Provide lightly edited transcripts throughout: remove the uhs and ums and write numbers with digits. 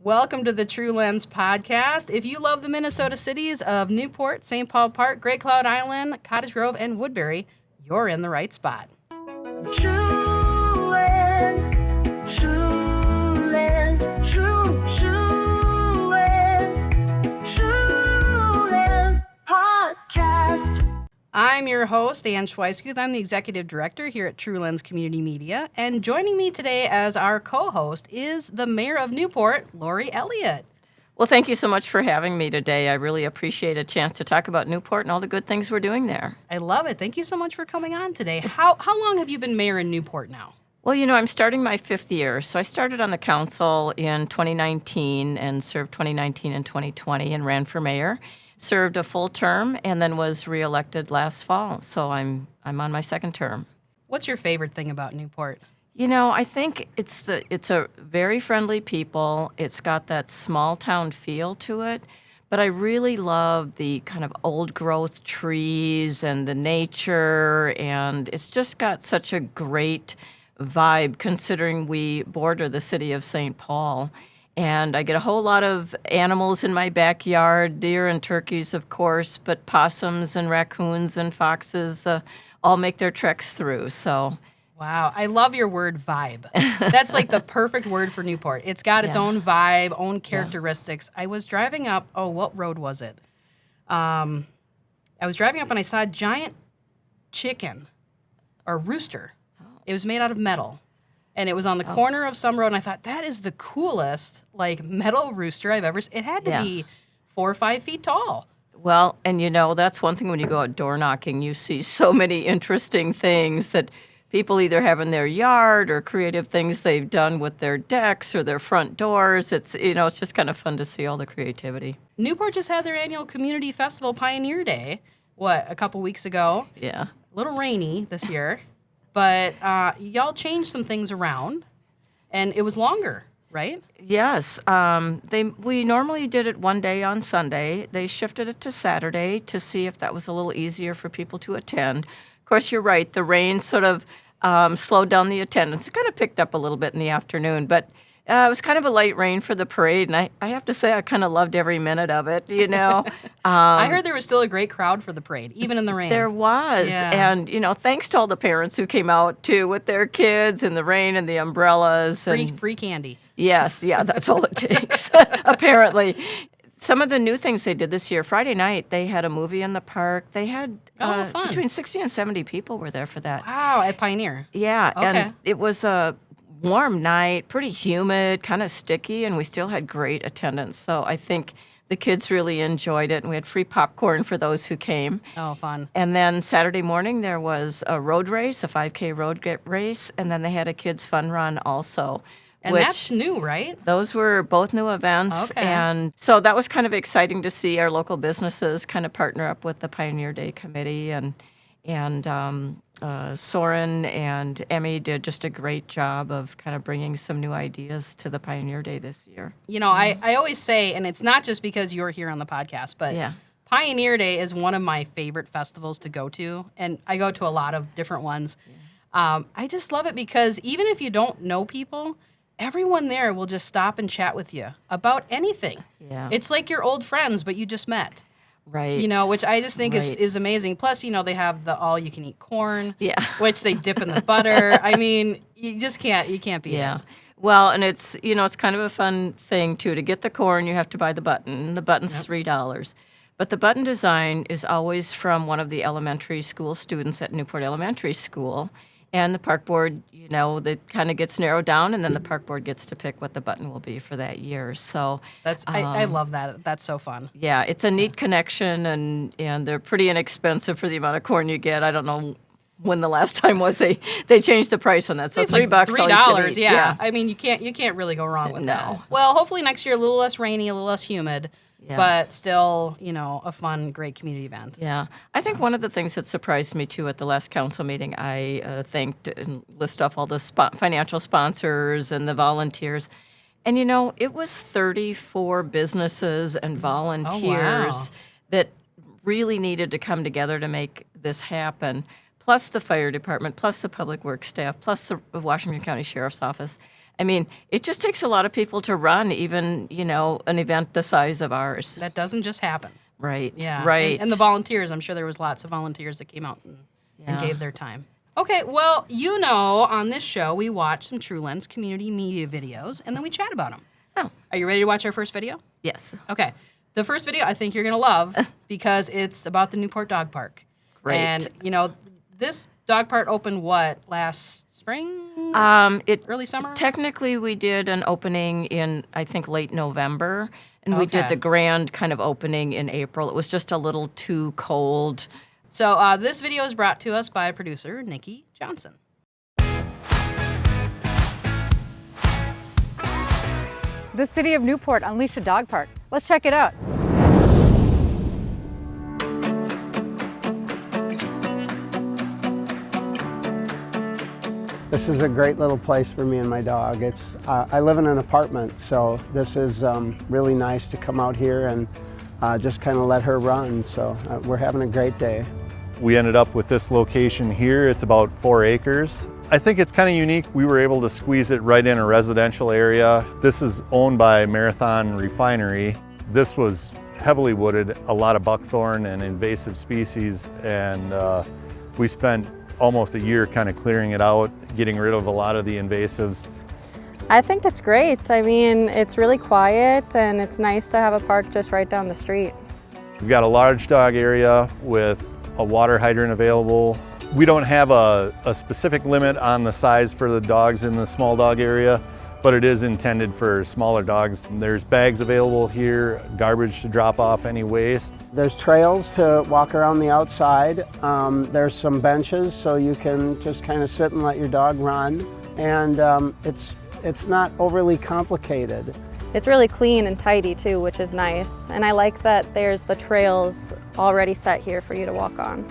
Welcome to the TrueLens podcast. If you love the Minnesota cities of Newport, St. Paul Park, Great Cloud Island, Cottage Grove, and Woodbury, you're in the right spot. TrueLens, TrueLens, TrueLens podcast. I'm your host, Ann Schweisguth. I'm the executive director here at TrueLens Community Media. And joining me today as our co-host is the mayor of Newport, Laurie Elliott. Well, thank you so much for having me today. I really appreciate a chance to talk about Newport and all the good things we're doing there. I love it. Thank you so much for coming on today. How long have you been mayor in Newport now? Well, I'm starting my 5th year. So I started on the council in 2019 and served 2019 and 2020 and ran for mayor. Served a full term and then was reelected last fall. So I'm on my 2nd term. What's your favorite thing about Newport? I think it's a very friendly people. It's got that small town feel to it. But I really love the kind of old growth trees and the nature, and it's just got such a great vibe considering we border the city of St. Paul. And I get a whole lot of animals in my backyard, deer and turkeys, of course, but possums and raccoons and foxes all make their treks through. So, wow, I love your word vibe. That's like the perfect word for Newport. It's got its own vibe, own characteristics. I was driving up, what road was it? I was driving up and I saw a giant chicken or rooster. It was made out of metal. And it was on the corner of some road, and I thought, that is the coolest, metal rooster I've ever seen. It had to be 4 or 5 feet tall. Well, and that's one thing when you go out door knocking, you see so many interesting things that people either have in their yard or creative things they've done with their decks or their front doors. It's, it's just kind of fun to see all the creativity. Newport just had their annual community festival, Pioneer Day, a couple weeks ago? Yeah. A little rainy this year. But y'all changed some things around, and it was longer, right? Yes. We normally did it one day on Sunday. They shifted it to Saturday to see if that was a little easier for people to attend. Of course, you're right. The rain sort of slowed down the attendance. It kind of picked up a little bit in the afternoon, but it was kind of a light rain for the parade, and I have to say I kind of loved every minute of it, I heard there was still a great crowd for the parade, even in the rain. There was, and, thanks to all the parents who came out, too, with their kids in the rain and the umbrellas. Free candy. Yes, that's all it takes, apparently. Some of the new things they did this year, Friday night, they had a movie in the park. They had fun. Between 60 and 70 people were there for that. Wow, at Pioneer. Yeah, okay. And it was a warm night, pretty humid, kind of sticky, and we still had great attendance. So I think the kids really enjoyed it, and we had free popcorn for those who came. Oh, fun. And then Saturday morning there was a road race, a 5K road race, and then they had a kids' fun run also. And that's new, right? Those were both new events. Okay. And so that was kind of exciting to see our local businesses kind of partner up with the Pioneer Day Committee, and Soren and Emmy did just a great job of kind of bringing some new ideas to the Pioneer Day this year. I always say, and it's not just because you're here on the podcast, but Pioneer Day is one of my favorite festivals to go to, and I go to a lot of different ones. Yeah. I just love it because even if you don't know people, everyone there will just stop and chat with you about anything. Yeah. It's like your old friends, but you just met. Right. Which I just think is amazing. Plus, they have the all-you-can-eat corn, which they dip in the butter. I mean, you can't beat it. Well, and it's, it's kind of a fun thing, too. To get the corn, you have to buy the button. The button's $3. But the button design is always from one of the elementary school students at Newport Elementary School. And the park board, that kind of gets narrowed down, and then the park board gets to pick what the button will be for that year. So I love that. That's so fun. Yeah, it's a neat connection, and they're pretty inexpensive for the amount of corn you get. I don't know when the last time was they changed the price on that. So it's $3. $3. Yeah. I mean, you can't really go wrong with that. No. Well, hopefully next year a little less rainy, a little less humid. Yeah. But still, a fun, great community event. Yeah. I think one of the things that surprised me, too, at the last council meeting, I thanked and list off all the financial sponsors and the volunteers. And, it was 34 businesses and volunteers that really needed to come together to make this happen, plus the fire department, plus the public works staff, plus the Washington County Sheriff's Office. I mean, it just takes a lot of people to run even, an event the size of ours. That doesn't just happen. Right, Yeah. right. And the volunteers, I'm sure there was lots of volunteers that came out and gave their time. Okay, well, on this show, we watch some TrueLens community media videos, and then we chat about them. Oh. Are you ready to watch our first video? Yes. Okay. The first video I think you're going to love because it's about the Newport Dog Park. Great. And, this dog park opened last spring? Early summer? Technically, we did an opening in, I think, late November, and we did Okay. the grand kind of opening in April. It was just a little too cold. So this video is brought to us by producer Nikki Johnson. The city of Newport unleashed a dog park. Let's check it out. This is a great little place for me and my dog. I live in an apartment, so this is really nice to come out here and just kind of let her run. So we're having a great day. We ended up with this location here. It's about 4 acres. I think it's kind of unique. We were able to squeeze it right in a residential area. This is owned by Marathon Refinery. This was heavily wooded, a lot of buckthorn and invasive species, and we spent almost a year kind of clearing it out, getting rid of a lot of the invasives. I think it's great. I mean, it's really quiet and it's nice to have a park just right down the street. We've got a large dog area with a water hydrant available. We don't have a specific limit on the size for the dogs in the small dog area, but it is intended for smaller dogs. There's bags available here, garbage to drop off any waste. There's trails to walk around the outside. There's some benches so you can just kind of sit and let your dog run. And it's not overly complicated. It's really clean and tidy too, which is nice. And I like that there's the trails already set here for you to walk on.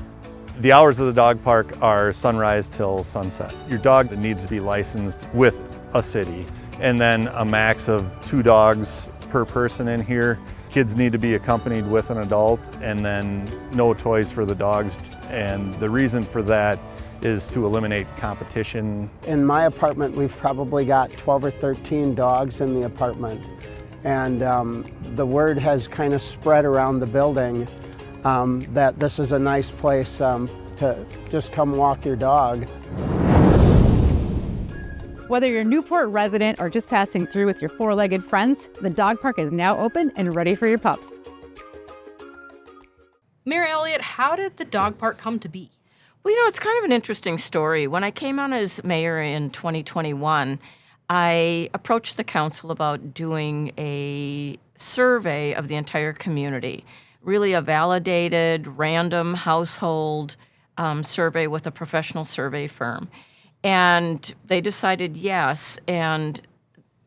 The hours of the dog park are sunrise till sunset. Your dog needs to be licensed with a city, and then a max of 2 dogs per person in here. Kids need to be accompanied with an adult, and then no toys for the dogs. And the reason for that is to eliminate competition. In my apartment, we've probably got 12 or 13 dogs in the apartment. And the word has kind of spread around the building that this is a nice place to just come walk your dog. Whether you're a Newport resident or just passing through with your 4-legged friends, the dog park is now open and ready for your pups. Mayor Elliott, how did the dog park come to be? Well, it's kind of an interesting story. When I came on as mayor in 2021, I approached the council about doing a survey of the entire community, really a validated, random household survey with a professional survey firm. And they decided yes. And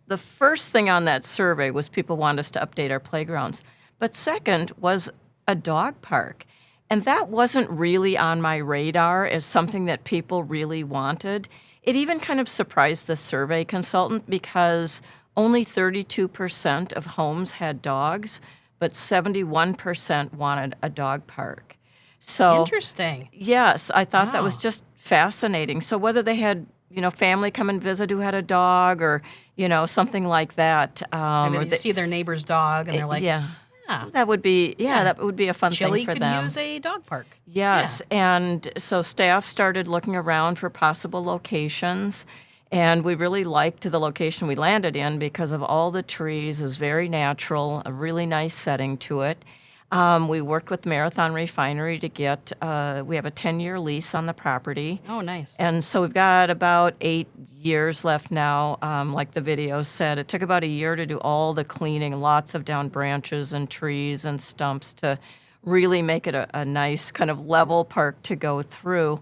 the first thing on that survey was people wanted us to update our playgrounds. But second was a dog park. And that wasn't really on my radar as something that people really wanted. It even kind of surprised the survey consultant because only 32% of homes had dogs, but 71% wanted a dog park. So Interesting. yes, I thought that was Wow. just fascinating. So whether they had, family come and visit who had a dog or, something like that. I mean, or they see their neighbor's dog and they're like, yeah. yeah, That would be, that would be a fun Chile thing for could them. use a dog park. Yes, and so staff started looking around for possible locations, and we really liked the location we landed in because of all the trees. It was very natural, a really nice setting to it. We worked with Marathon Refinery to get, we have a 10-year lease on the property. Oh, nice. And so we've got about 8 years left now. Like the video said, it took about a year to do all the cleaning, lots of down branches and trees and stumps to really make it a nice kind of level park to go through.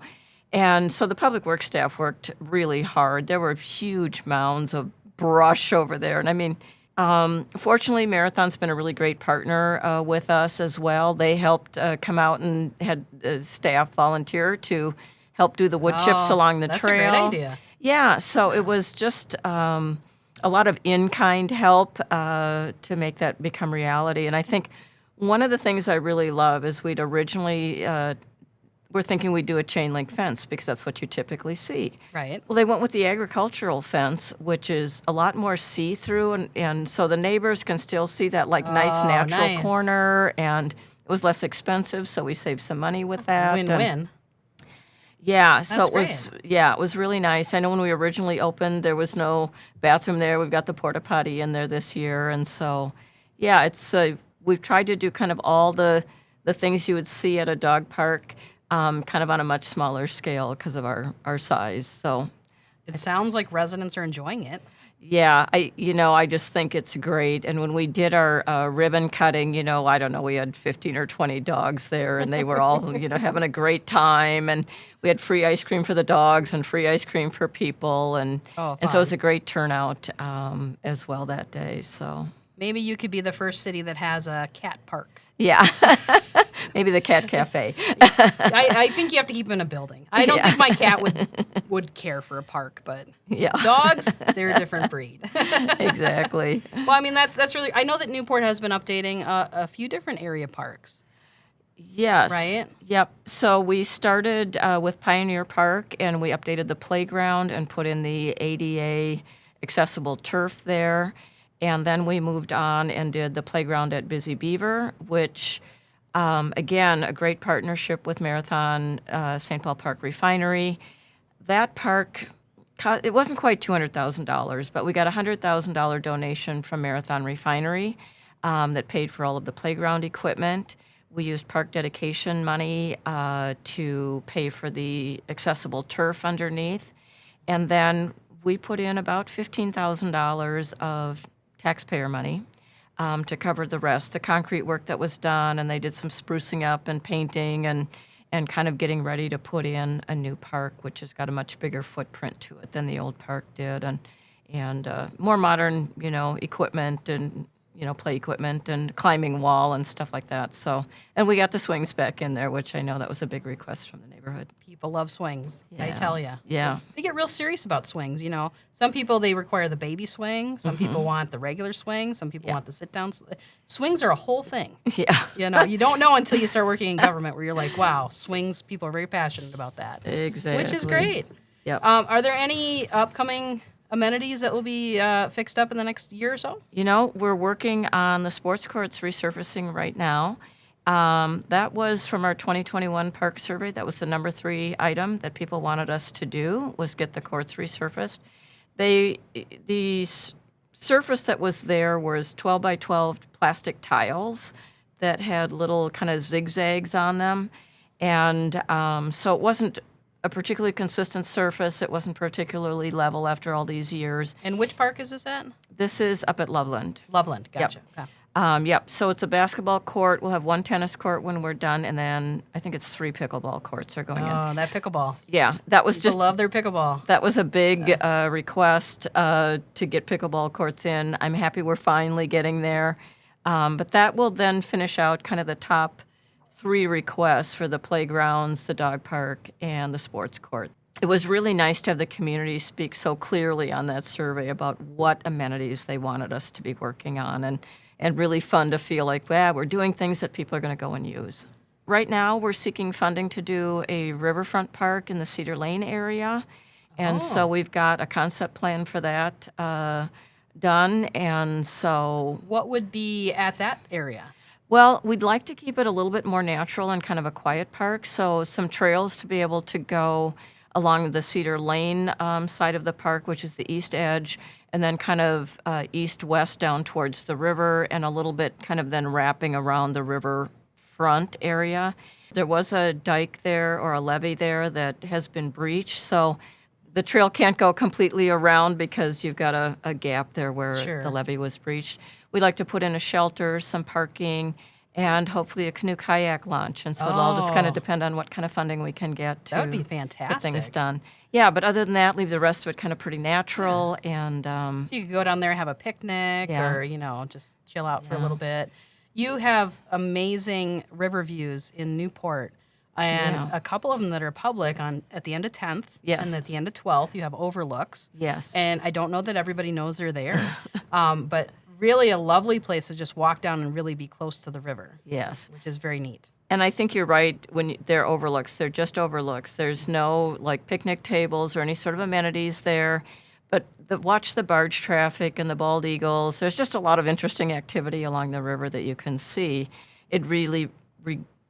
And so the public works staff worked really hard. There were huge mounds of brush over there. And I mean, fortunately, Marathon's been a really great partner with us as well. They helped come out and had staff volunteer to help do the wood chips along the that's trail. a great idea. Yeah, so it was just a lot of in-kind help to make that become reality. And I think one of the things I really love is we'd originally were thinking we'd do a chain link fence because that's what you typically see. Right. Well, they went with the agricultural fence, which is a lot more see-through, and so the neighbors can still see that nice natural nice. corner, and it was less expensive, so we saved some money with that. Win-win. Yeah, so That's it was it was really nice. I know when we originally opened, there was no bathroom there. We've got the porta potty in there this year, and so it's we've tried to do kind of all the things you would see at a dog park, kind of on a much smaller scale because of our size. So It sounds like residents are enjoying it. yeah, I just think it's great. And when we did our ribbon cutting, I don't know, we had 15 or 20 dogs there, and they were all, having a great time. And we had free ice cream for the dogs and free ice cream for people, and so it was a great turnout as well that day. So Maybe you could be the first city that has a cat park. yeah, maybe the cat cafe. I think you have to keep them in a building. I don't think my cat would care for a park, but dogs, they're a different breed. Exactly. Well, I mean, that's really. I know that Newport has been updating a few different area parks. Yes. Right? Yep. So we started with Pioneer Park, and we updated the playground and put in the ADA accessible turf there. And then we moved on and did the playground at Busy Beaver, which, again, a great partnership with Marathon St. Paul Park Refinery. That park, it wasn't quite $200,000, but we got a $100,000 donation from Marathon Refinery that paid for all of the playground equipment. We used park dedication money to pay for the accessible turf underneath. And then we put in about $15,000 of taxpayer money to cover the rest, the concrete work that was done, and they did some sprucing up and painting and kind of getting ready to put in a new park, which has got a much bigger footprint to it than the old park did, and more modern, equipment and play equipment and climbing wall and stuff like that. So, and we got the swings back in there, which I know that was a big request from the neighborhood. People love swings. I tell you. Yeah. They get real serious about swings. Some people they require the baby swing. Some people want the regular swing. Some people want the sit down. Swings are a whole thing. Yeah. You don't know until you start working in government where you're like, wow, swings. People are very passionate about that. Exactly. Which is great. Yep. Are there any upcoming amenities that will be fixed up in the next year or so? We're working on the sports courts resurfacing right now. That was from our 2021 park survey. That was the number 3 item that people wanted us to do, was get the courts resurfaced. The surface that was there was 12 by 12 plastic tiles that had little kind of zigzags on them. And so it wasn't a particularly consistent surface. It wasn't particularly level after all these years. And which park is this at? This is up at Loveland. Loveland, gotcha. Yep. Okay. Yep. So it's a basketball court. We'll have 1 tennis court when we're done, and then I think it's 3 pickleball courts are going in. Oh, that pickleball. Yeah, that was People just love their pickleball. that was a big request to get pickleball courts in. I'm happy we're finally getting there, but that will then finish out kind of the top 3 requests for the playgrounds, the dog park, and the sports court. It was really nice to have the community speak so clearly on that survey about what amenities they wanted us to be working on, and really fun to feel like, we're doing things that people are going to go and use. Right now, we're seeking funding to do a riverfront park in the Cedar Lane area, and so we've got a concept plan for that done, and so... What would be at that area? Well, we'd like to keep it a little bit more natural and kind of a quiet park, so some trails to be able to go along the Cedar Lane side of the park, which is the east edge, and then kind of east-west down towards the river, and a little bit kind of then wrapping around the river front area. There was a dike there or a levee there that has been breached, so the trail can't go completely around because you've got a gap there where the levee was breached. We'd like to put in a shelter, some parking, and hopefully a canoe kayak launch. And so it'll all just kind of depend on what kind of funding we can get to That would be fantastic. get things done. Yeah, but other than that, leave the rest of it kind of pretty natural. And So you could go down there and have a picnic or, just chill out for a little bit. You have amazing river views in Newport. And a couple of them that are public at the end of 10th and at the end of 12th, you have overlooks. Yes. And I don't know that everybody knows they're there, but really a lovely place to just walk down and really be close to the river. Yes. Which is very neat. And I think you're right when they're overlooks. They're just overlooks. There's no like picnic tables or any sort of amenities there. But watch the barge traffic and the bald eagles. There's just a lot of interesting activity along the river that you can see. It'd really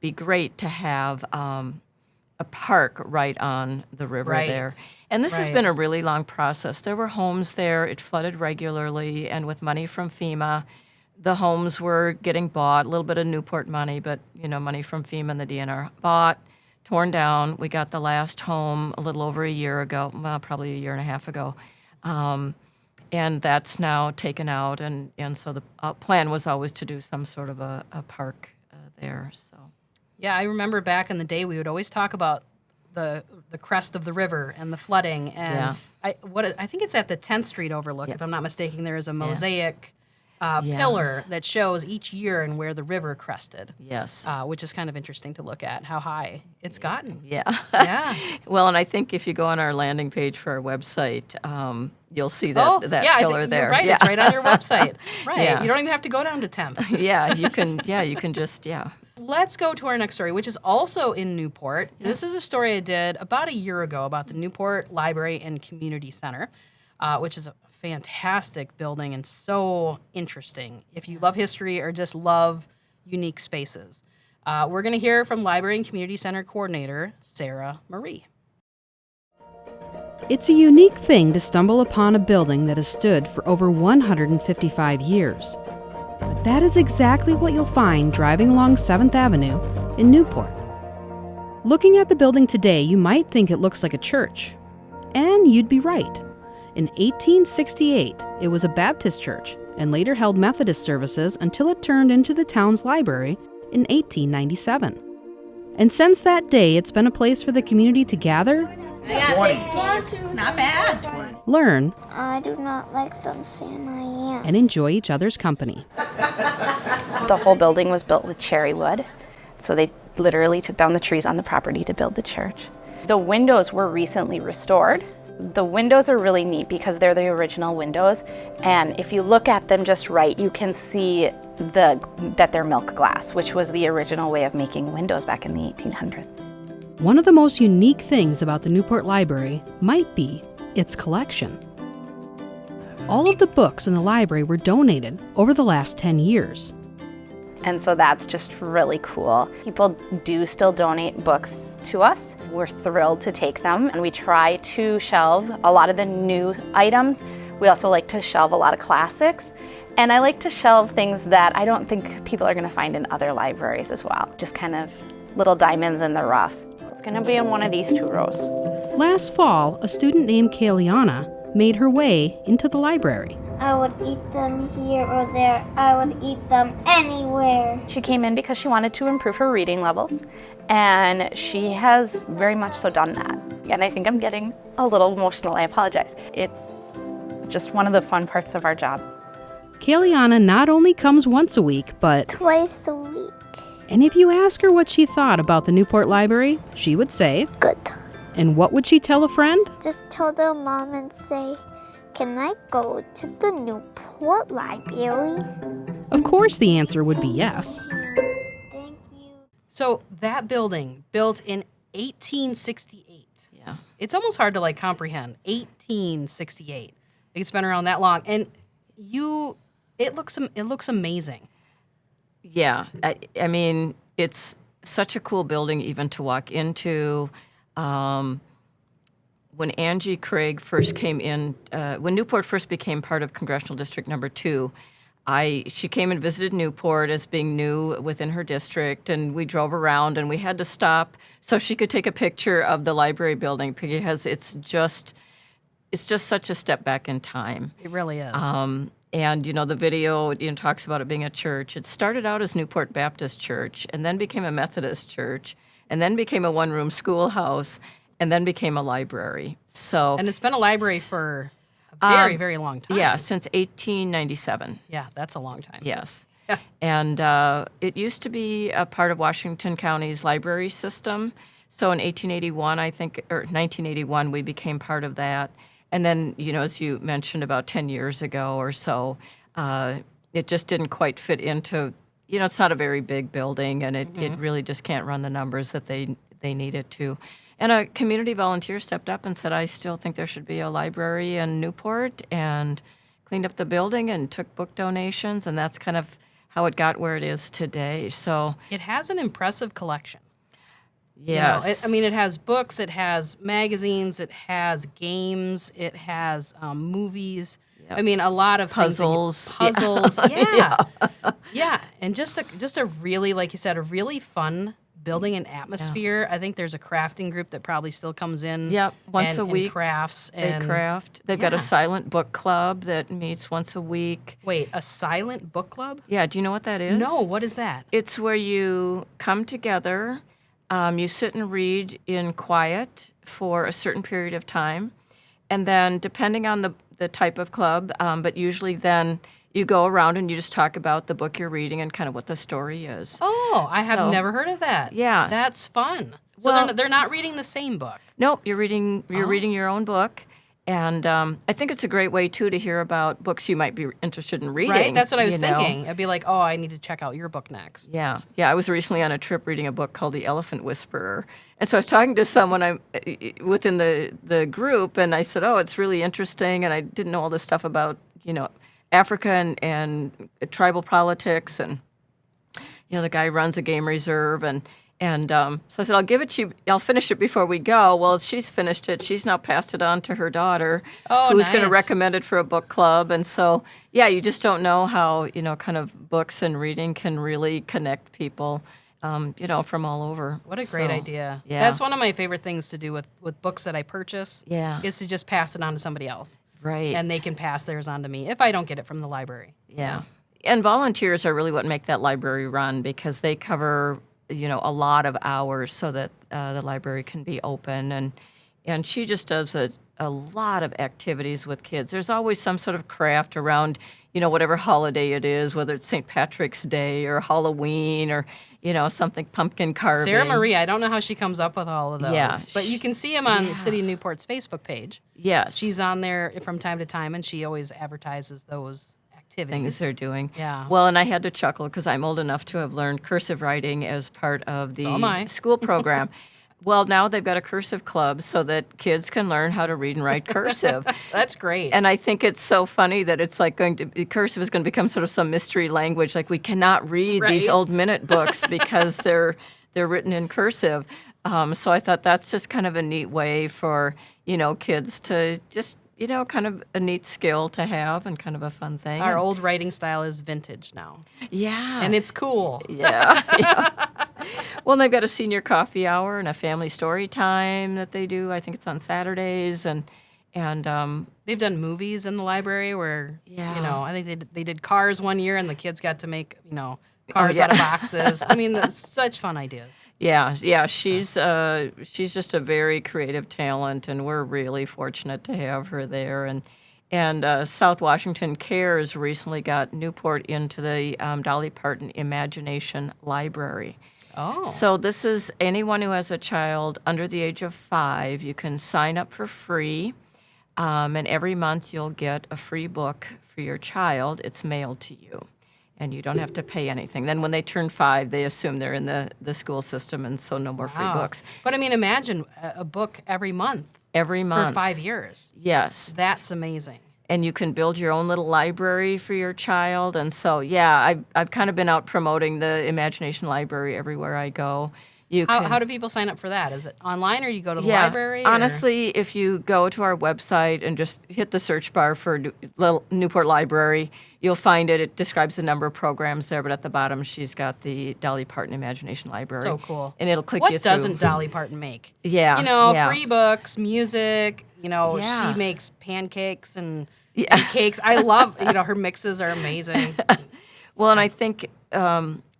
be great to have a park right on the river there. And this has been a really long process. There were homes there. It flooded regularly, and with money from FEMA, the homes were getting bought, a little bit of Newport money, but, money from FEMA and the DNR bought, torn down. We got the last home a little over a year ago, well, probably a year and a half ago. And that's now taken out, and so the plan was always to do some sort of a park there. So, yeah, I remember back in the day we would always talk about the crest of the river and the flooding, and I think it's at the 10th Street overlook, if I'm not mistaken. There is a mosaic pillar that shows each year and where the river crested. Yes. Which is kind of interesting to look at, how high it's gotten. Yeah. Yeah. Well, and I think if you go on our landing page for our website, you'll see that pillar there. You're right. It's right on your website. Right. Yeah. You don't even have to go down to 10th. Yeah, you can just. Let's go to our next story, which is also in Newport. Yeah. This is a story I did about a year ago about the Newport Library and Community Center, which is a fantastic building and so interesting if you love history or just love unique spaces. We're going to hear from Library and Community Center Coordinator Sarah Marie. It's a unique thing to stumble upon a building that has stood for over 155 years. But that is exactly what you'll find driving along 7th Avenue in Newport. Looking at the building today, you might think it looks like a church. And you'd be right. In 1868, it was a Baptist church and later held Methodist services until it turned into the town's library in 1897. And since that day, it's been a place for the community to gather, not bad, learn, I do not like them saying I am, and enjoy each other's company. The whole building was built with cherry wood, so they literally took down the trees on the property to build the church. The windows were recently restored. The windows are really neat because they're the original windows, and if you look at them just right, you can see that they're milk glass, which was the original way of making windows back in the 1800s. One of the most unique things about the Newport Library might be its collection. All of the books in the library were donated over the last 10 years. And so that's just really cool. People do still donate books to us. We're thrilled to take them, and we try to shelve a lot of the new items. We also like to shelve a lot of classics, and I like to shelve things that I don't think people are going to find in other libraries as well. Just kind of little diamonds in the rough. It's going to be in one of these 2 rows. Last fall, a student named Kayliana made her way into the library. I would eat them here or there. I would eat them anywhere. She came in because she wanted to improve her reading levels, and she has very much so done that. And I think I'm getting a little emotional. I apologize. It's just one of the fun parts of our job. Kayliana not only comes once a week, but twice a week. And if you ask her what she thought about the Newport Library, she would say, good. And what would she tell a friend? Just tell their mom and say, can I go to the Newport Library? Of course the answer would be yes. Thank you. So that building, built in 1868. Yeah. It's almost hard to comprehend. 1868. It's been around that long. And it looks amazing. Yeah. I mean, it's such a cool building even to walk into. When Angie Craig first came in, when Newport first became part of Congressional District Number 2, she came and visited Newport as being new within her district, and we drove around, and we had to stop so she could take a picture of the library building because it's just such a step back in time. It really is. And, the video talks about it being a church. It started out as Newport Baptist Church and then became a Methodist church and then became a one-room schoolhouse and then became a library. And it's been a library for a very, very long time. Yeah, since 1897. Yeah, that's a long time. Yes. Yeah. And it used to be a part of Washington County's library system. So in 1881, I think, or 1981, we became part of that. And then, as you mentioned, about 10 years ago or so, it just didn't quite fit into, it's not a very big building, and it really just can't run the numbers that they need it to. And a community volunteer stepped up and said, I still think there should be a library in Newport, and cleaned up the building and took book donations, and that's kind of how it got where it is today. So It has an impressive collection. yes. It has books, it has magazines, it has games, it has movies. Yep. A lot of Puzzles. things. Puzzles. Yeah. Yeah. And just a really, like you said, a really fun building and atmosphere. I think there's a crafting group that probably still comes in. Yep, once a and week. crafts. They And craft. They've got a Yeah. silent book club that meets once a week. Wait, a silent book club? Yeah, do you know what that is? No, what is that? It's where you come together, you sit and read in quiet for a certain period of time, and then depending on the type of club, but usually then you go around and you just talk about the book you're reading and kind of what the story is. Oh, I have So- never heard of that. Yes. That's fun. So Well- they're not reading the same book. Nope, you're reading your own book, and I think it's a great way too to hear about books you might be interested in reading. Right? That's what I was you know? thinking. I'd be like, oh, I need to check out your book next. Yeah. I was recently on a trip reading a book called The Elephant Whisperer, and so I was talking to someone within the group, and I said, "Oh, it's really interesting," and I didn't know all this stuff about Africa and tribal politics, and the guy runs a game reserve, and so I said, I'll give it to you. I'll finish it before we go. Well, she's finished it. She's now passed it on to her daughter, Oh, who's going to nice. recommend it for a book club. And so, you just don't know how kind of books and reading can really connect people, from all over. What a great So, idea. Yeah, That's one of my favorite things to do with books that I purchase. Yeah. Is to just pass it on to somebody else. right. And they can pass theirs on to me if I don't get it from the library. Yeah. And volunteers are really what make that library run, because they cover, a lot of hours so that the library can be open. And she just does a lot of activities with kids. There's always some sort of craft around, whatever holiday it is, whether it's St. Patrick's Day or Halloween or, something pumpkin carving. Sarah Marie, I don't know how she comes up with all of those. Yeah, But you can see them on City of Newport's Facebook page. Yes. She's on there from time to time, and she always advertises those activities. things they're doing. Yeah. Well, and I had to chuckle because I'm old enough to have learned cursive writing as part of So am I. the school program. Well, now they've got a cursive club so that kids can learn how to read and write cursive. That's great. And I think it's so funny that it's like cursive is going to become sort of some mystery language. Like we cannot read these Right. old minute books because they're written in cursive. So I thought that's just kind of a neat way for, kids to just, kind of a neat skill to have and kind of a fun thing. Our And- old writing style is vintage now. Yeah. And it's cool. Yeah. Well, and they've got a senior coffee hour and a family story time that they do. I think it's on Saturdays, and They've done movies in the library where, Yeah. I think they did Cars one year, and the kids got to make, cars yeah. out of boxes. That's such fun ideas. yeah. She's just a very creative talent, and we're really fortunate to have her there. And South Washington Cares recently got Newport into the Dolly Parton Imagination Library. Oh. So this is anyone who has a child under the age of 5. You can sign up for free, and every month you'll get a free book for your child. It's mailed to you, and you don't have to pay anything. Then when they turn 5, they assume they're in the school system, and so no more free Wow. books. But imagine a book every month Every for month. 5 years. Yes. That's amazing. And you can build your own little library for your child. And so, I've kind of been out promoting the Imagination Library everywhere I go. How do people sign up for that? Is it online, or you go to the library? or- Honestly, if you go to our website and just hit the search bar for Newport Library, you'll find it. It describes the number of programs there, but at the bottom, she's got the Dolly Parton Imagination Library. So cool. And it'll click What you through. doesn't Dolly Parton make? Yeah, yeah. Free books, music. Yeah. She makes pancakes and Yeah. cakes. I love. Her mixes are amazing. Well, and I think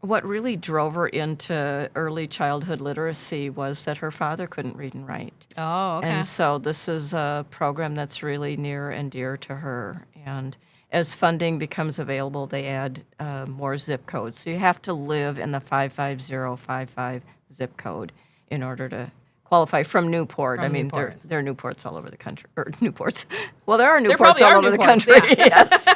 what really drove her into early childhood literacy was that her father couldn't read and write. Oh, okay. And so this is a program that's really near and dear to her. And as funding becomes available, they add more zip codes. So you have to live in the 55055 zip code in order to qualify from Newport. From There Newport. are Newports all over the country. Or Newports. Well, there are Newports probably all are over the Newports, country. yeah. Yes.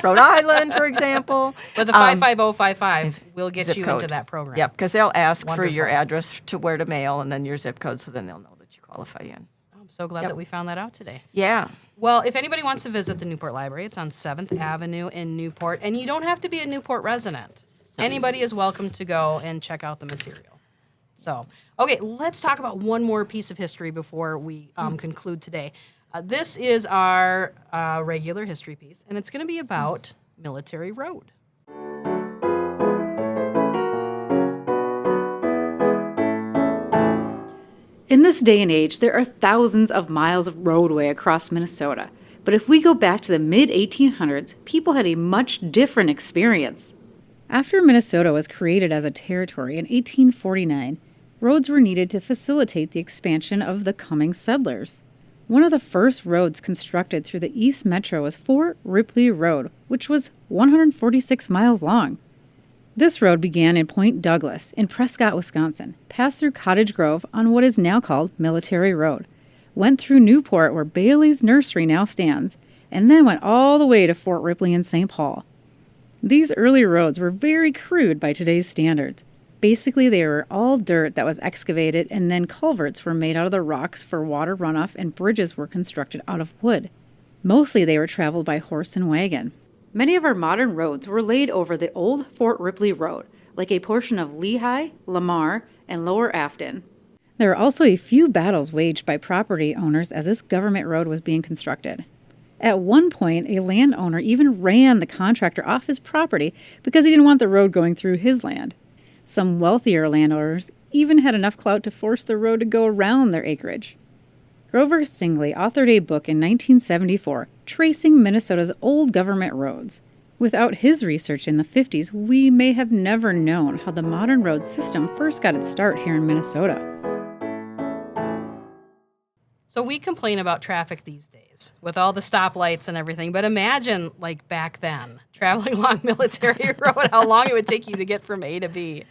Rhode Island, for example. But the 55055 will get Zip you code. into that program. Yep, because they'll ask for your Wonderful. address to where to mail and then your zip code, so then they'll know that you qualify in. I'm so glad that we found that out today. Yeah. Well, if anybody wants to visit the Newport Library, it's on 7th Avenue in Newport, and you don't have to be a Newport resident. Anybody is welcome to go and check out the material. So, okay, let's talk about one more piece of history before we conclude today. This is our regular history piece, and it's going to be about Military Road. In this day and age, there are thousands of miles of roadway across Minnesota. But if we go back to the mid-1800s, people had a much different experience. After Minnesota was created as a territory in 1849, roads were needed to facilitate the expansion of the coming settlers. One of the first roads constructed through the East Metro was Fort Ripley Road, which was 146 miles long. This road began in Point Douglas in Prescott, Wisconsin, passed through Cottage Grove on what is now called Military Road, went through Newport where Bailey's Nursery now stands, and then went all the way to Fort Ripley in St. Paul. These early roads were very crude by today's standards. Basically, they were all dirt that was excavated, and then culverts were made out of the rocks for water runoff, and bridges were constructed out of wood. Mostly they were traveled by horse and wagon. Many of our modern roads were laid over the old Fort Ripley Road, like a portion of Lehigh, Lamar, and Lower Afton. There were also a few battles waged by property owners as this government road was being constructed. At one point, a landowner even ran the contractor off his property because he didn't want the road going through his land. Some wealthier landowners even had enough clout to force the road to go around their acreage. Grover Singley authored a book in 1974 tracing Minnesota's old government roads. Without his research in the 50s, we may have never known how the modern road system first got its start here in Minnesota. So we complain about traffic these days with all the stoplights and everything, but imagine like back then, traveling along Military Road, how long it would take you to get from A to B.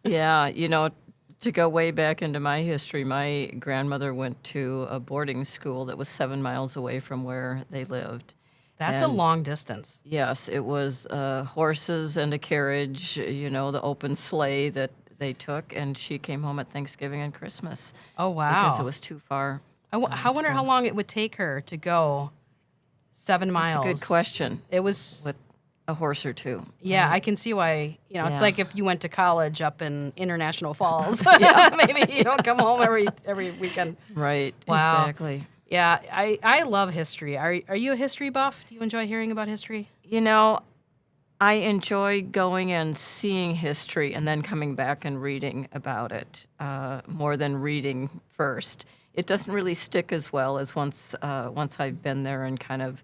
Yeah, you know, to go way back into my history, my grandmother went to a boarding school that was 7 miles away from where they lived. That's a long distance. Yes, it was horses and a carriage, you know, the open sleigh that they took, and she came home at Thanksgiving and Christmas. Oh, wow. Because it was too far. I wonder how long it would take her to go 7 miles. That's a good question. It was with a horse or two. Yeah, I can see why. You know, it's Yeah. like if you went to college up in International Falls. Maybe you don't come home every weekend. Right. Wow. Exactly. Yeah, I love history. Are you a history buff? Do you enjoy hearing about history? You know, I enjoy going and seeing history and then coming back and reading about it more than reading first. It doesn't really stick as well as once I've been there and kind of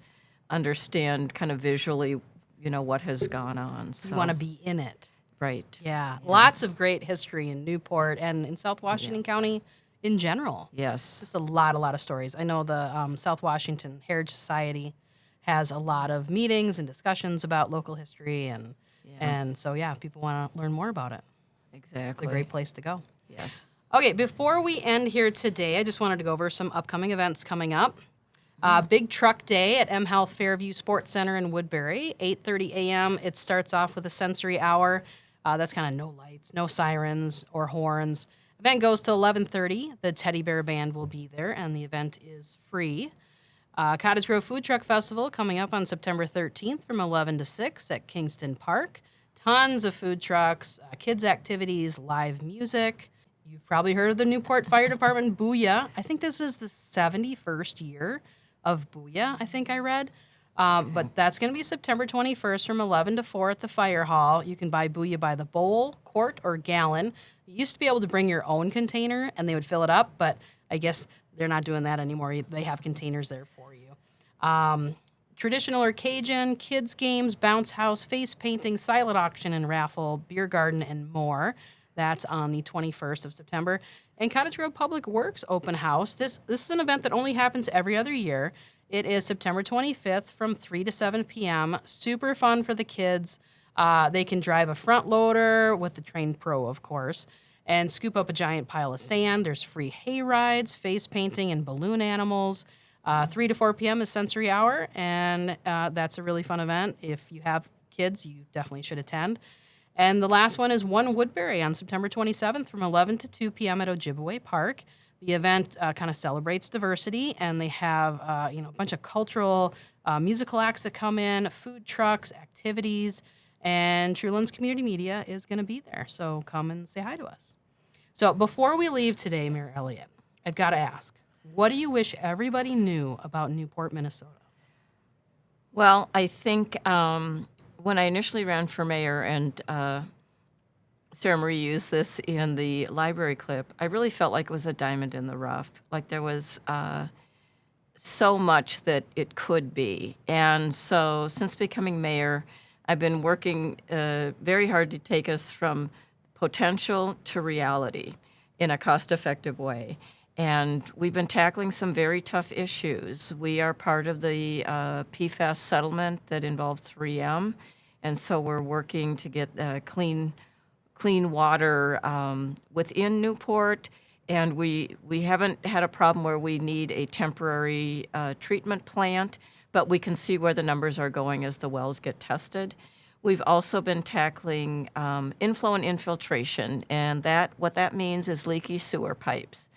understand kind of visually, you know, what has gone on. So. You want to be in it. Right. Yeah. Lots of great history in Newport and in South Washington County in general. Yes. Just a lot of stories. I know the South Washington Heritage Society has a lot of meetings and discussions about local history, and so if people want to learn more about it, exactly, it's a great place to go. Yes. Okay, before we end here today, I just wanted to go over some upcoming events coming up. Big Truck Day at M Health Fairview Sports Center in Woodbury, 8:30 a.m. It starts off with a sensory hour. That's kind of no lights, no sirens or horns. Event goes to 11:30. The Teddy Bear Band will be there, and the event is free. Cottage Grove Food Truck Festival coming up on September 13th from 11 to 6 at Kingston Park. Tons of food trucks, kids' activities, live music. You've probably heard of the Newport Fire Department Booyah. I think this is the 71st year of Booyah, I think I read. But that's going to be September 21st from 11 to 4 at the Fire Hall. You can buy Booyah by the bowl, quart, or gallon. You used to be able to bring your own container, and they would fill it up, but I guess they're not doing that anymore. They have containers there for you. Traditional or Cajun, kids' games, bounce house, face painting, silent auction and raffle, beer garden, and more. That's on the 21st of September. And Cottage Grove Public Works Open House. This is an event that only happens every other year. It is September 25th from 3 to 7 p.m. Super fun for the kids. They can drive a front loader with the trained pro, of course, and scoop up a giant pile of sand. There's free hay rides, face painting, and balloon animals. 3 to 4 p.m. is sensory hour, and that's a really fun event. If you have kids, you definitely should attend. And the last one is One Woodbury on September 27th from 11 to 2 p.m. at Ojibwe Park. The event kind of celebrates diversity, and they have a bunch of cultural musical acts that come in, food trucks, activities, and TrueLens Community Media is going to be there. So come and say hi to us. So before we leave today, Mayor Elliott, I've got to ask, what do you wish everybody knew about Newport, Minnesota? Well, I think when I initially ran for mayor, and Sarah Marie used this in the library clip, I really felt like it was a diamond in the rough. Like there was so much that it could be. And so since becoming mayor, I've been working very hard to take us from potential to reality in a cost-effective way. And we've been tackling some very tough issues. We are part of the PFAS settlement that involves 3M, and so we're working to get clean water within Newport. And we haven't had a problem where we need a temporary treatment plant, but we can see where the numbers are going as the wells get tested. We've also been tackling inflow and infiltration, and what that means is leaky sewer pipes.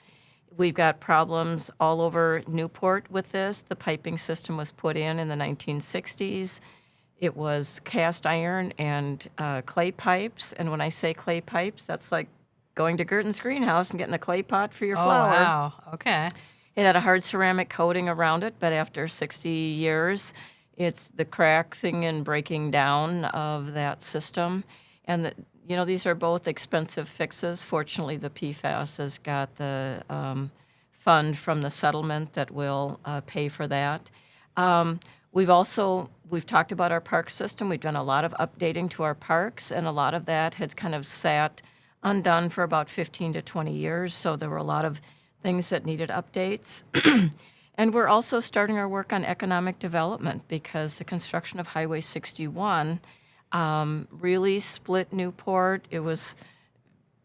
We've got problems all over Newport with this. The piping system was put in the 1960s. It was cast iron and clay pipes, and when I say clay pipes, that's like going to Gerton's greenhouse and getting a clay pot for your flower. Oh, wow. Okay. It had a hard ceramic coating around it, but after 60 years, it's the cracking and breaking down of that system. And, these are both expensive fixes. Fortunately, the PFAS has got the fund from the settlement that will pay for that. We've talked about our park system. We've done a lot of updating to our parks, and a lot of that had kind of sat undone for about 15 to 20 years. So there were a lot of things that needed updates. And we're also starting our work on economic development because the construction of Highway 61 really split Newport. It was,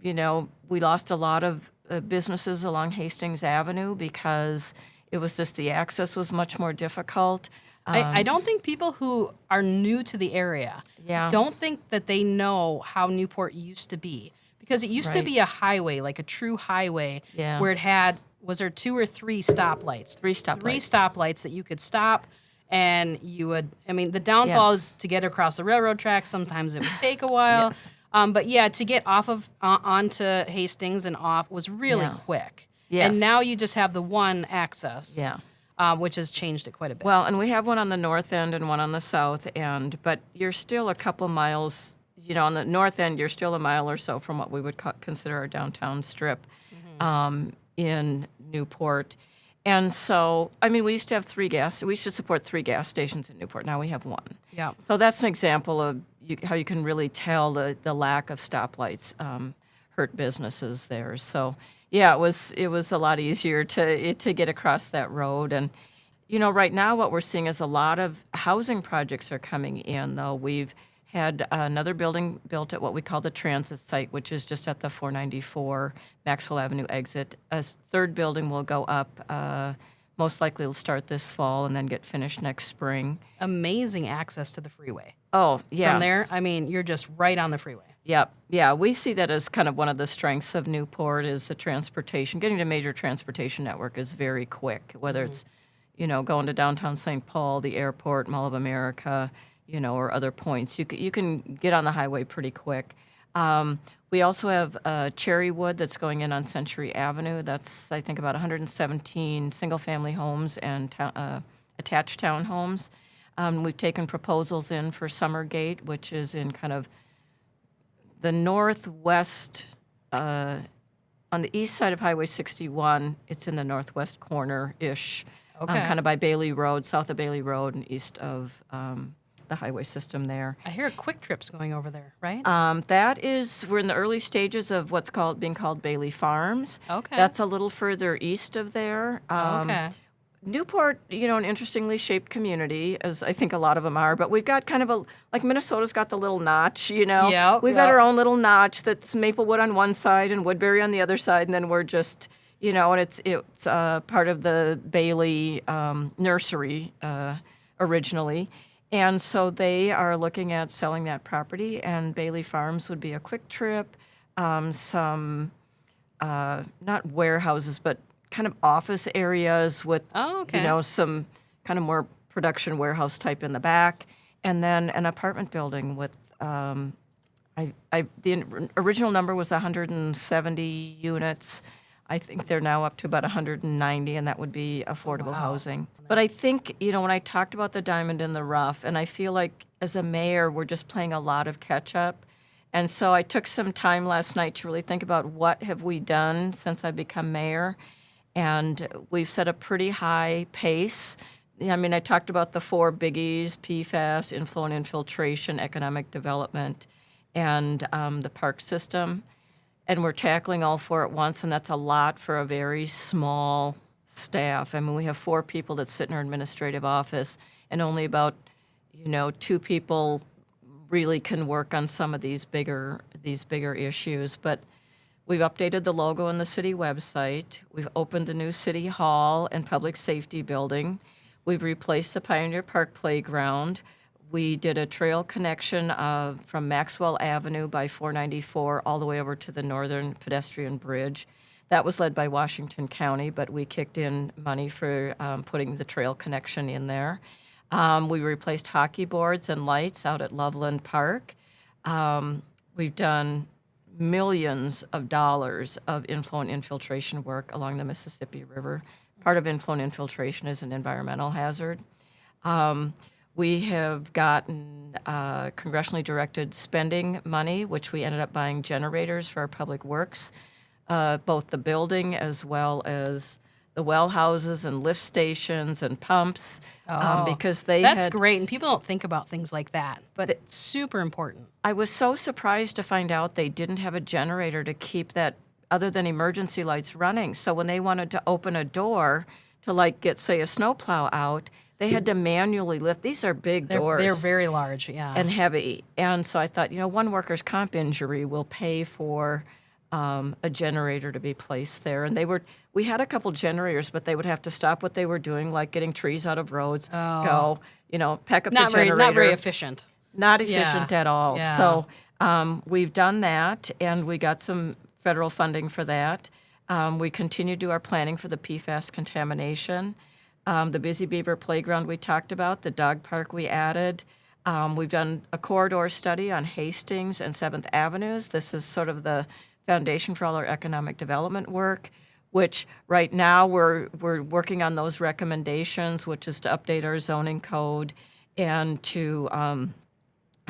we lost a lot of businesses along Hastings Avenue because it was just the access was much more difficult. I don't think people who are new to the area don't think that they know how Newport used to be. Because it used to be a highway, like a true highway, where it had, was there 2 or 3 stoplights? 3 stoplights. 3 stoplights that you could stop, and you would, the downfall is to get across the railroad tracks. Sometimes it would take a while. Yes. But to get off of, onto Hastings and off was really quick. Yes. And now you just have the one access. Which has changed it quite a bit. Well, and we have one on the north end and one on the south end, but you're still a couple miles. On the north end, you're still a mile or so from what we would consider our downtown strip in Newport. And so, we used to have we used to support 3 gas stations in Newport. Now we have 1. Yeah. So that's an example of how you can really tell the lack of stoplights hurt businesses there. So, it was a lot easier to get across that road. And, right now what we're seeing is a lot of housing projects are coming in, though. We've had another building built at what we call the transit site, which is just at the 494 Maxwell Avenue exit. A 3rd building will go up. Most likely it'll start this fall and then get finished next spring. Amazing access to the freeway. Oh, yeah. From there, you're just right on the freeway. Yep. Yeah, we see that as kind of one of the strengths of Newport is the transportation. Getting to major transportation network is very quick, whether it's, going to downtown St. Paul, the airport, Mall of America, or other points. You can get on the highway pretty quick. We also have Cherrywood that's going in on Century Avenue. That's, I think, about 117 single-family homes and attached townhomes. We've taken proposals in for Summergate, which is in kind of the northwest, on the east side of Highway 61. It's in the northwest corner-ish, kind of by Bailey Road, south of Bailey Road, and east of the highway system there. I hear Quick Trip's going over there, right? We're in the early stages of what's being called Bailey Farms. Okay. That's a little further east of there. Okay. Newport, an interestingly shaped community, as I think a lot of them are, but we've got kind of Minnesota's got the little notch, We've got our own little notch that's Maplewood on one side and Woodbury on the other side, and then we're just, and it's part of the Bailey nursery originally. And so they are looking at selling that property, and Bailey Farms would be a quick trip, some, not warehouses, but kind of office areas with, some kind of more production warehouse type in the back, and then an apartment building with, the original number was 170 units. I think they're now up to about 190, and that would be affordable housing. But I think, when I talked about the diamond in the rough, and I feel like as a mayor, we're just playing a lot of catch up. And so I took some time last night to really think about what have we done since I've become mayor. And we've set a pretty high pace. I mean, I talked about the 4 biggies: PFAS, influent infiltration, economic development, and the park system. And we're tackling all 4 at once, and that's a lot for a very small staff. I mean, we have 4 people that sit in our administrative office, and only about, 2 people really can work on some of these bigger issues. But we've updated the logo on the city website. We've opened the new city hall and public safety building. We've replaced the Pioneer Park playground. We did a trail connection from Maxwell Avenue by 494 all the way over to the Northern Pedestrian Bridge. That was led by Washington County, but we kicked in money for putting the trail connection in there. We replaced hockey boards and lights out at Loveland Park. We've done millions of dollars of influent infiltration work along the Mississippi River. Part of influent infiltration is an environmental hazard. We have gotten congressionally directed spending money, which we ended up buying generators for our public works, both the building as well as the well houses and lift stations and pumps, because that's great, and people don't think about things like that, but it's super important. I was so surprised to find out they didn't have a generator to keep that, other than emergency lights, running. So when they wanted to open a door to get, say, a snowplow out, they had to manually lift. These are big doors. They're very large, yeah. And heavy. And so I thought, one workers' comp injury will pay for a generator to be placed there. And we had a couple generators, but they would have to stop what they were doing, like getting trees out of roads, go, pack up the generator. Not very efficient. Not efficient at all. Yeah. So we've done that, and we got some federal funding for that. We continue to do our planning for the PFAS contamination. The Busy Beaver Playground we talked about, the dog park we added. We've done a corridor study on Hastings and 7th Avenues. This is sort of the foundation for all our economic development work, which right now we're working on those recommendations, which is to update our zoning code and to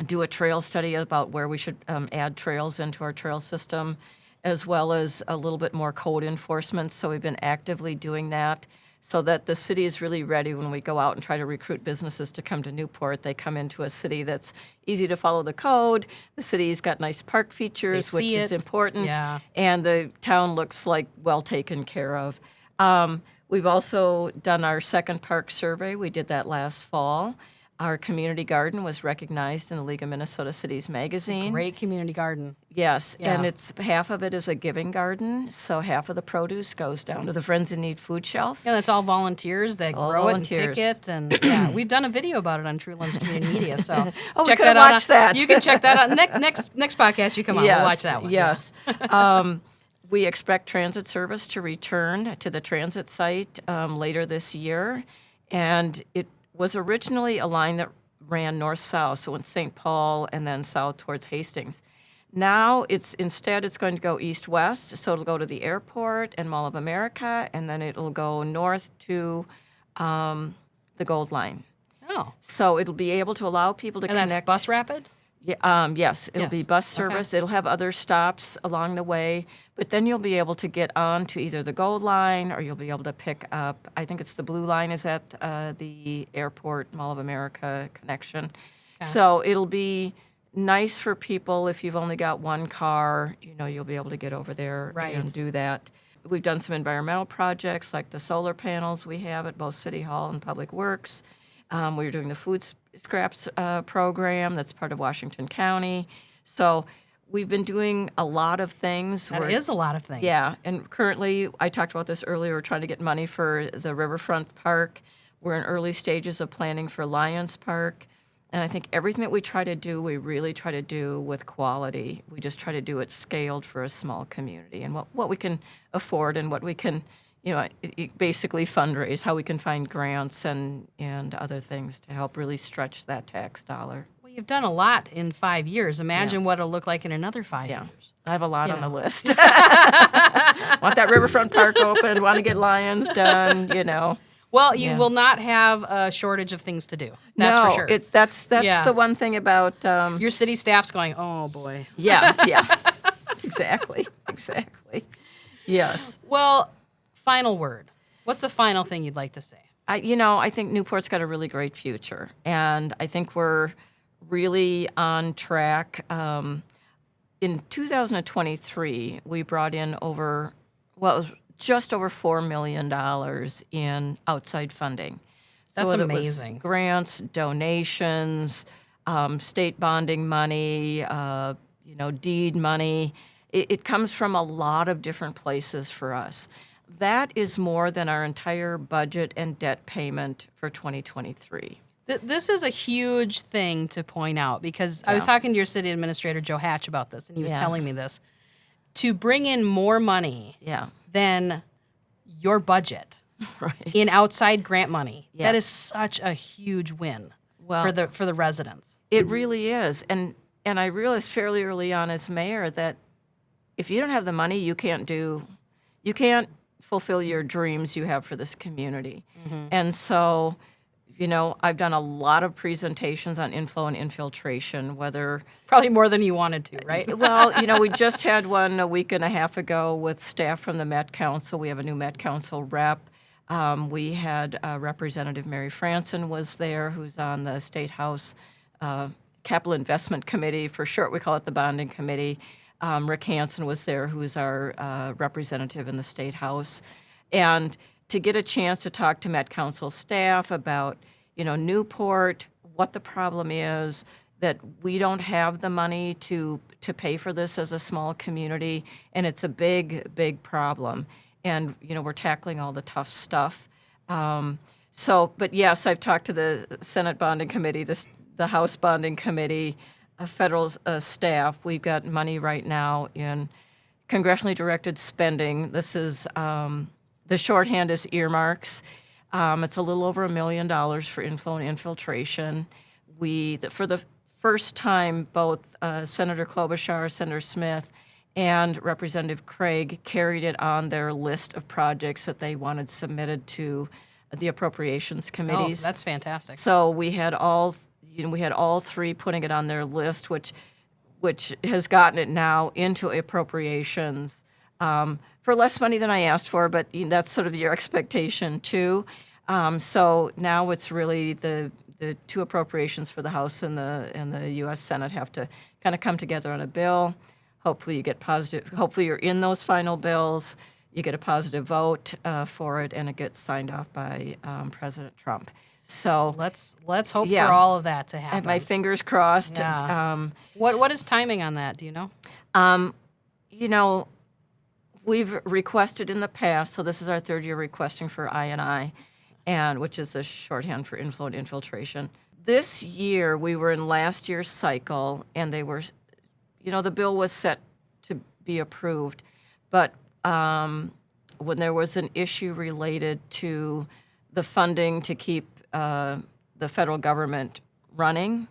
do a trail study about where we should add trails into our trail system, as well as a little bit more code enforcement. So we've been actively doing that, so that the city is really ready when we go out and try to recruit businesses to come to Newport. They come into a city that's easy to follow the code. The city's got nice park features, which is important. Yeah. And the town looks like well taken care of. We've also done our second park survey. We did that last fall. Our community garden was recognized in the League of Minnesota Cities magazine. Great community garden. Yes, Yeah. and it's half of it is a giving garden, so half of the produce goes down to the Friends in Need food shelf. Yeah, that's all volunteers that All grow volunteers. it and pick it, and yeah, we've done a video about it on TrueLens Community Media. So Oh, we check could that have out. watched that. You can check that out next podcast. You come on, Yes, we'll watch that one. Yes. We expect transit service to return to the transit site later this year, and it was originally a line that ran north-south, so in St. Paul and then south towards Hastings. Now it's going to go east-west, so it'll go to the airport and Mall of America, and then it'll go north to the Gold Line. Oh, So it'll be able to allow people to and connect. that's bus rapid. Yeah, yes, it'll be Yes. bus service. Okay. It'll have other stops along the way, but then you'll be able to get on to either the Gold Line, or you'll be able to pick up, I think it's the Blue Line is at the airport, Mall of America connection. So it'll be nice for people if you've only got one car, you'll be able to get over there Right. and do that. We've done some environmental projects like the solar panels we have at both City Hall and Public Works. We're doing the food scraps program that's part of Washington County. So we've been doing a lot of things. That is a lot of things. Yeah, and currently, I talked about this earlier, we're trying to get money for the Riverfront Park. We're in early stages of planning for Lions Park. And I think everything that we try to do, we really try to do with quality. We just try to do it scaled for a small community and what we can afford and what we can, basically fundraise, how we can find grants and other things to help really stretch that tax dollar. Well, you've done a lot in 5 years. Imagine what it'll look like in another 5 years. I have a lot on the list. Want that Riverfront Park open, want to get Lions done, Well, you will not have a shortage of things to do. That's for sure. That's the one thing about your city staff's going, oh boy. Yeah. Exactly. Yes. Well, final word. What's the final thing you'd like to say? I think Newport's got a really great future, and I think we're really on track. In 2023, we brought in it was just over $4 million in outside funding. That's so amazing. It was grants, donations, state bonding money, deed money. It comes from a lot of different places for us. That is more than our entire budget and debt payment for 2023. This is a huge thing to point out because I was talking to your city administrator, Joe Hatch, about this, and he was telling me this. To bring in more money than your budget in outside grant money, that is such a huge win for the residents. It really is. And I realized fairly early on as mayor that if you don't have the money, you can't fulfill your dreams you have for this community. Mm-hmm. And so, I've done a lot of presentations on inflow and infiltration, Probably more than you wanted to, right? Well, we just had one a week and a half ago with staff from the Met Council. We have a new Met Council rep. We had Representative Mary Franson was there, who's on the State House Capital Investment Committee. For short, we call it the Bonding Committee. Rick Hansen was there, who's our representative in the State House. And to get a chance to talk to Met Council staff about, Newport, what the problem is, that we don't have the money to pay for this as a small community, and it's a big, big problem. And, we're tackling all the tough stuff. But yes, I've talked to the Senate Bonding Committee, the House Bonding Committee, federal staff. We've got money right now in congressionally directed spending. This is the shorthand is earmarks. It's a little over $1 million for inflow and infiltration. For the first time, both Senator Klobuchar, Senator Smith, and Representative Craig carried it on their list of projects that they wanted submitted to the appropriations committees. Oh, that's fantastic. So we had all three putting it on their list, which has gotten it now into appropriations for less money than I asked for, but that's sort of your expectation too. So now it's really the two appropriations for the House and the U.S. Senate have to kind of come together on a bill. Hopefully you get positive. Hopefully you're in those final bills. You get a positive vote for it, and it gets signed off by President Trump. So let's hope for all of that to happen. I have my fingers crossed. Yeah. What is timing on that? Do you know? We've requested in the past, so this is our third year requesting for I&I, and which is the shorthand for inflow and infiltration. This year, we were in last year's cycle, and they were, the bill was set to be approved, but when there was an issue related to the funding to keep the federal government running,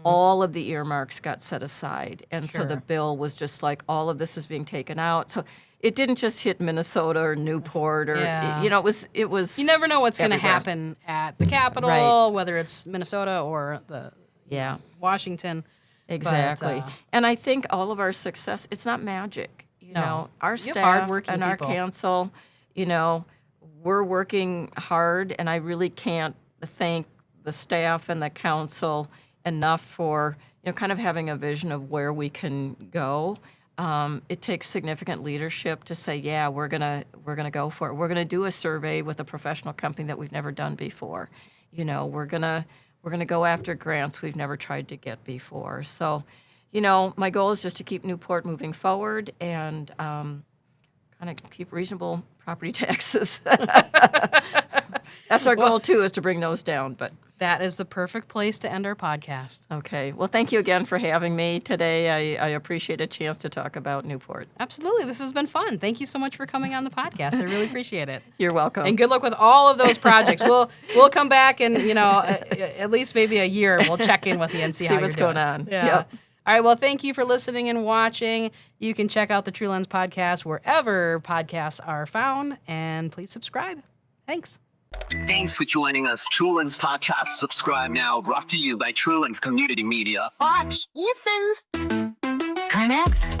all of the earmarks got set aside. And so the bill was just like, all of this is being taken out. So it didn't just hit Minnesota or Newport or, it was You never know what's going to happen at the Capitol, whether it's Minnesota or Washington. Exactly. But, and I think all of our success, it's not magic. Our staff and our council, we're working hard, and I really can't thank the staff and the council enough for kind of having a vision of where we can go. It takes significant leadership to say, we're gonna go for it. We're gonna do a survey with a professional company that we've never done before. We're gonna go after grants we've never tried to get before. So, you know, my goal is just to keep Newport moving forward and kind of keep reasonable property taxes. That's our goal, too, is to bring those down. But that is the perfect place to end our podcast. Okay. Well, thank you again for having me today. I appreciate a chance to talk about Newport. Absolutely. This has been fun. Thank you so much for coming on the podcast. I really appreciate it. You're welcome. And good luck with all of those projects. We'll come back and, you know, at least maybe a year, we'll check in with you and see how what's you're doing. going on. Yeah. Yep. All right. Well, thank you for listening and watching. You can check out the TrueLens podcast wherever podcasts are found, and please subscribe. Thanks. Thanks for joining us. TrueLens Podcast. Subscribe now. Brought to you by TrueLens Community Media. Watch, listen, connect.